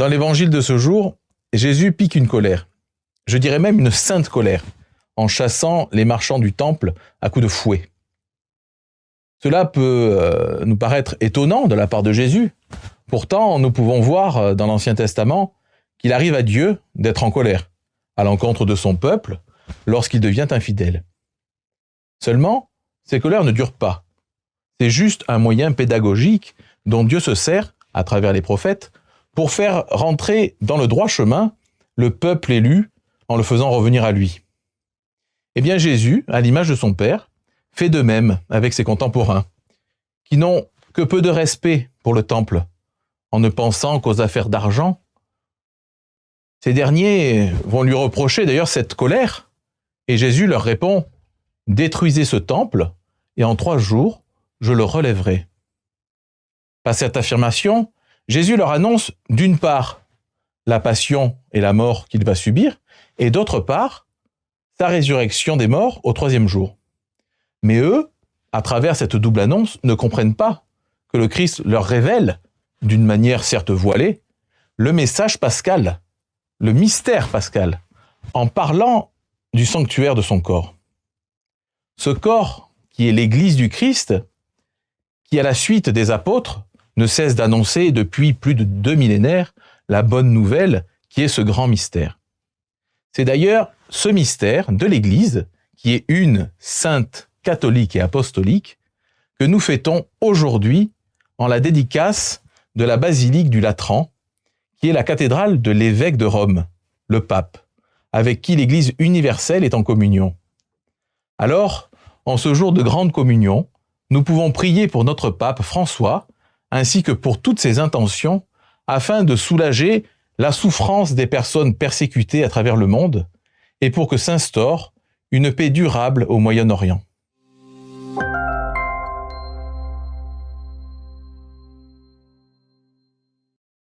Dans l'évangile de ce jour, Jésus pique une colère, je dirais même une sainte colère, en chassant les marchands du temple à coups de fouet. Cela peut nous paraître étonnant de la part de Jésus. Pourtant, nous pouvons voir dans l'Ancien Testament qu'il arrive à Dieu d'être en colère à l'encontre de son peuple lorsqu'il devient infidèle. Seulement, ces colères ne durent pas. C'est juste un moyen pédagogique dont Dieu se sert, à travers les prophètes, pour faire rentrer dans le droit chemin le peuple élu en le faisant revenir à lui. Eh bien Jésus, à l'image de son Père, fait de même avec ses contemporains, qui n'ont que peu de respect pour le temple, en ne pensant qu'aux affaires d'argent. Ces derniers vont lui reprocher d'ailleurs cette colère, et Jésus leur répond « Détruisez ce temple, et en 3 jours, je le relèverai. » Par cette affirmation, Jésus leur annonce d'une part la passion et la mort qu'il va subir, et d'autre part, sa résurrection des morts au 3e jour. Mais eux, à travers cette double annonce, ne comprennent pas que le Christ leur révèle, d'une manière certes voilée, le message pascal, le mystère pascal, en parlant du sanctuaire de son corps. Ce corps, qui est l'Église du Christ, qui à la suite des apôtres, ne cesse d'annoncer depuis plus de 2 millénaires la bonne nouvelle qui est ce grand mystère. C'est d'ailleurs ce mystère de l'Église, qui est une, sainte, catholique et apostolique, que nous fêtons aujourd'hui en la dédicace de la basilique du Latran, qui est la cathédrale de l'évêque de Rome, le pape, avec qui l'Église universelle est en communion. Alors, en ce jour de grande communion, nous pouvons prier pour notre pape François, ainsi que pour toutes ses intentions, afin de soulager la souffrance des personnes persécutées à travers le monde, et pour que s'instaure une paix durable au Moyen-Orient.